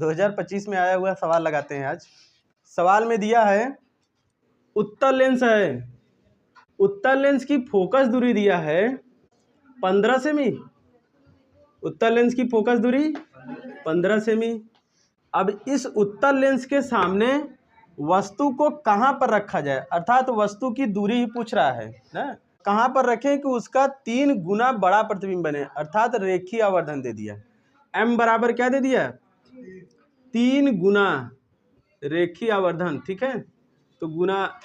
2025 में आया हुआ सवाल लगाते हैं आज। सवाल में दिया है उत्तल लेंस है, उत्तल लेंस की फोकस दूरी दिया है 15 सेमी। उत्तल लेंस की फोकस दूरी 15 सेमी। अब इस उत्तल लेंस के सामने वस्तु को कहाँ पर रखा जाए, अर्थात वस्तु की दूरी ही पूछ रहा है ना, कहाँ पर रखें कि उसका 3 गुना बड़ा प्रतिबिंब बने, अर्थात रेखीय आवर्धन दे दिया। m बराबर क्या दे दिया, 3 गुना रेखीय आवर्धन, ठीक है। तो गुना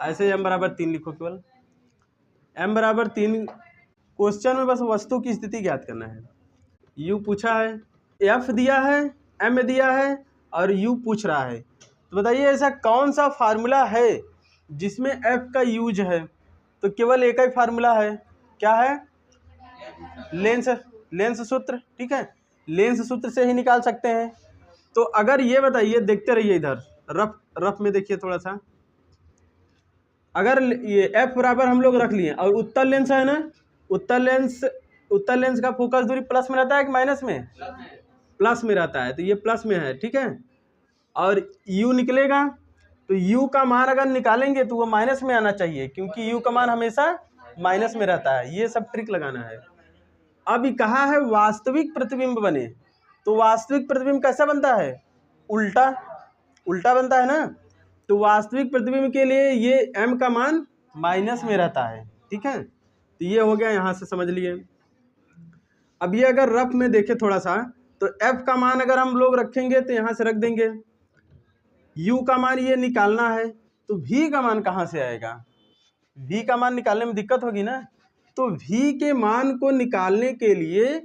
ऐसे m बराबर 3 लिखो, केवल m बराबर 3। क्वेश्चन में बस वस्तु की स्थिति ज्ञात करना है। u पूछा है, f दिया है, m दिया है और u पूछ रहा है। तो बताइए ऐसा कौन सा फार्मूला है जिसमें f का यूज है। तो केवल एक ही फार्मूला है, क्या है, लेंस सूत्र, ठीक है। लेंस सूत्र से ही निकाल सकते हैं। तो अगर ये बताइए, देखते रहिए इधर रफ में देखिए थोड़ा सा। अगर ये f बराबर हम लोग रख लिए और उत्तल लेंस है ना, उत्तल लेंस का फोकस दूरी प्लस में रहता है कि माइनस में, प्लस में रहता है, तो ये प्लस में है, ठीक है। और u निकलेगा तो u का मान अगर निकालेंगे तो वो माइनस में आना चाहिए, क्योंकि u का मान हमेशा माइनस में रहता है। ये सब ट्रिक लगाना है। अब कहा है वास्तविक प्रतिबिंब बने, तो वास्तविक प्रतिबिंब कैसा बनता है, उल्टा बनता है ना। तो वास्तविक प्रतिबिंब के लिए ये m का मान माइनस में रहता है, ठीक है। तो ये हो गया, यहाँ से समझ लिए। अब ये अगर रफ में देखें थोड़ा सा, तो f का मान अगर हम लोग रखेंगे तो यहाँ से रख देंगे, u का मान ये निकालना है, तो v का मान कहाँ से आएगा, v का मान निकालने में दिक्कत होगी ना। तो v के मान को निकालने के लिए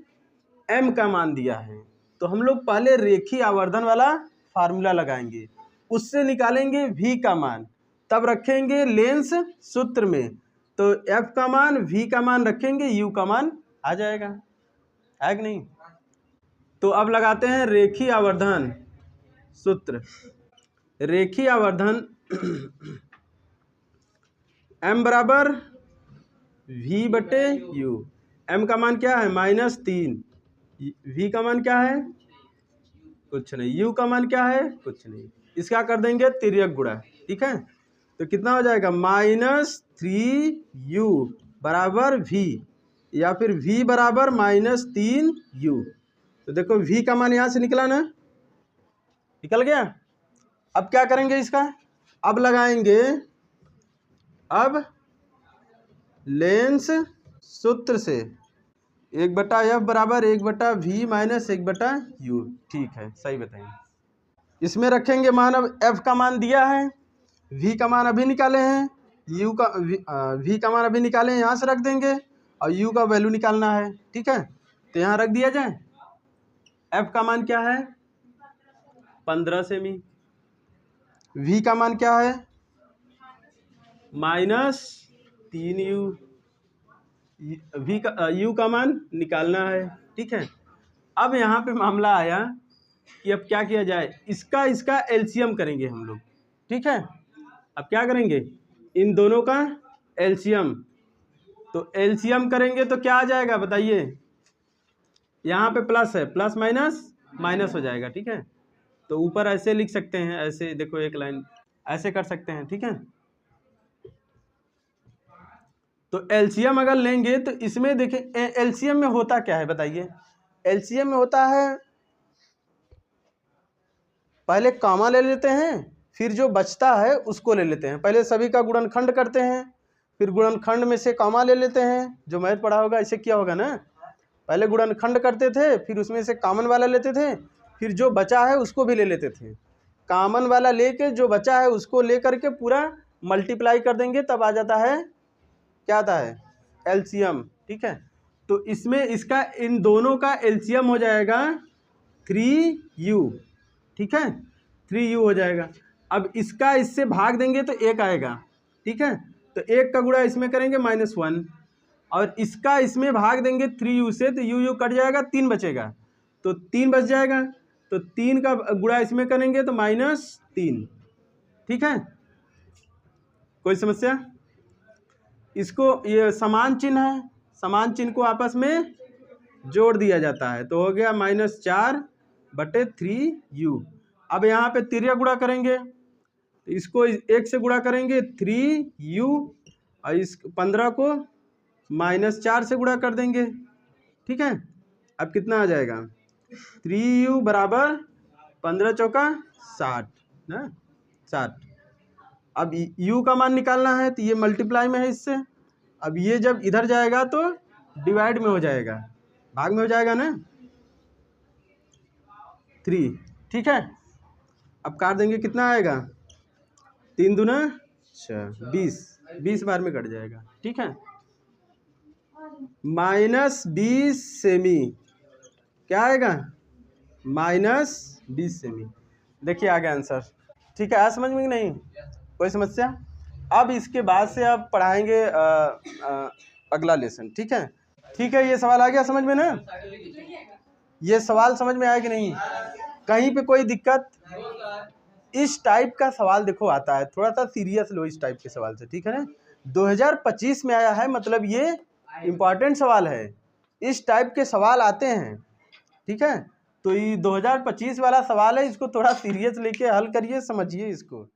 m का मान दिया है, तो हम लोग पहले रेखीय आवर्धन वाला फार्मूला लगाएंगे, उससे निकालेंगे v का मान, तब रखेंगे लेंस सूत्र में। तो f का मान v का मान रखेंगे, u का मान आ जाएगा, है कि नहीं। तो अब लगाते हैं रेखीय आवर्धन सूत्र। रेखीय आवर्धन m बराबर v बटे u। m का मान क्या है, -3। v का मान क्या है, कुछ नहीं। u का मान क्या है, कुछ नहीं। इसका कर देंगे तिर्यक गुणा, ठीक है। तो कितना हो जाएगा, -3u बराबर v, या फिर v बराबर -3u। तो देखो v का मान यहाँ से निकला ना, निकल गया। अब क्या करेंगे इसका, अब लगाएंगे, अब लेंस सूत्र से 1/f बराबर 1/v माइनस 1/u, ठीक है, सही बताइए। इसमें रखेंगे मान, अब f का मान दिया है, v का मान अभी निकाले हैं, v का मान अभी निकाले हैं, यहाँ से रख देंगे, और u का वैल्यू निकालना है, ठीक है। तो यहाँ रख दिया जाए। f का मान क्या है, 15 सेमी। v का मान क्या है, -3u। u का मान निकालना है, ठीक है। अब यहाँ पे मामला आया कि अब क्या किया जाए, इसका एलसीएम करेंगे हम लोग, ठीक है। अब क्या करेंगे, इन दोनों का एलसीएम। तो एलसीएम करेंगे तो क्या आ जाएगा बताइए, यहाँ पे प्लस है, प्लस माइनस हो जाएगा, ठीक है। तो ऊपर ऐसे लिख सकते हैं, ऐसे देखो एक लाइन ऐसे कर सकते हैं, ठीक है। तो एलसीएम अगर लेंगे तो इसमें देखिए एलसीएम में होता क्या है बताइए। एलसीएम में होता है, पहले कामा ले लेते हैं, फिर जो बचता है उसको ले लेते हैं। पहले सभी का गुणनखंड करते हैं, फिर गुणनखंड में से कामा ले लेते हैं। जो मैथ पढ़ा होगा इसे किया होगा ना, पहले गुणनखंड करते थे, फिर उसमें से कॉमन वाला लेते थे, फिर जो बचा है उसको भी ले लेते थे। कॉमन वाला लेके जो बचा है उसको ले करके पूरा मल्टीप्लाई कर देंगे, तब आ जाता है, क्या आता है, एलसीएम, ठीक है। तो इसमें इसका इन दोनों का एलसीएम हो जाएगा 3u, ठीक है, 3u हो जाएगा। अब इसका इससे भाग देंगे तो 1 आएगा, ठीक है। तो 1 का गुणा इसमें करेंगे -1, और इसका इसमें भाग देंगे 3u से, तो u कट जाएगा, 3 बचेगा, तो 3 बच जाएगा। तो 3 का गुणा इसमें करेंगे तो -3, ठीक है। कोई समस्या, इसको ये समान चिन्ह है, समान चिन्ह को आपस में जोड़ दिया जाता है, तो हो गया -4 बटे 3u। अब यहाँ पे तिर्यक गुणा करेंगे तो इसको 1 से गुणा करेंगे 3u और इस 15 को -4 से गुणा कर देंगे, ठीक है। अब कितना आ जाएगा 3u बराबर 15 चौका 60 ना 60। अब u का मान निकालना है तो ये मल्टीप्लाई में है इससे। अब ये जब इधर जाएगा तो डिवाइड में हो जाएगा, भाग में हो जाएगा ना 3, ठीक है। अब काट देंगे कितना आएगा 3 दूना 20, 20 बार में कट जाएगा, ठीक है। -20 सेमी क्या आएगा -20 सेमी। देखिए आ गया आंसर, ठीक है। आज समझ में नहीं कोई समस्या। अब इसके बाद से आप पढ़ाएंगे अगला लेसन, ठीक है। ठीक है, ये सवाल आ गया समझ में ना, ये सवाल समझ में आया कि नहीं, कहीं पे कोई दिक्कत। इस टाइप का सवाल देखो आता है, थोड़ा सा सीरियस लो इस टाइप के सवाल से, ठीक है ना। 2025 में आया है मतलब ये इम्पॉर्टेंट सवाल है, इस टाइप के सवाल आते हैं, ठीक है। तो ये 2025 वाला सवाल है, इसको थोड़ा सीरियस लेके हल करिए, समझिए इसको।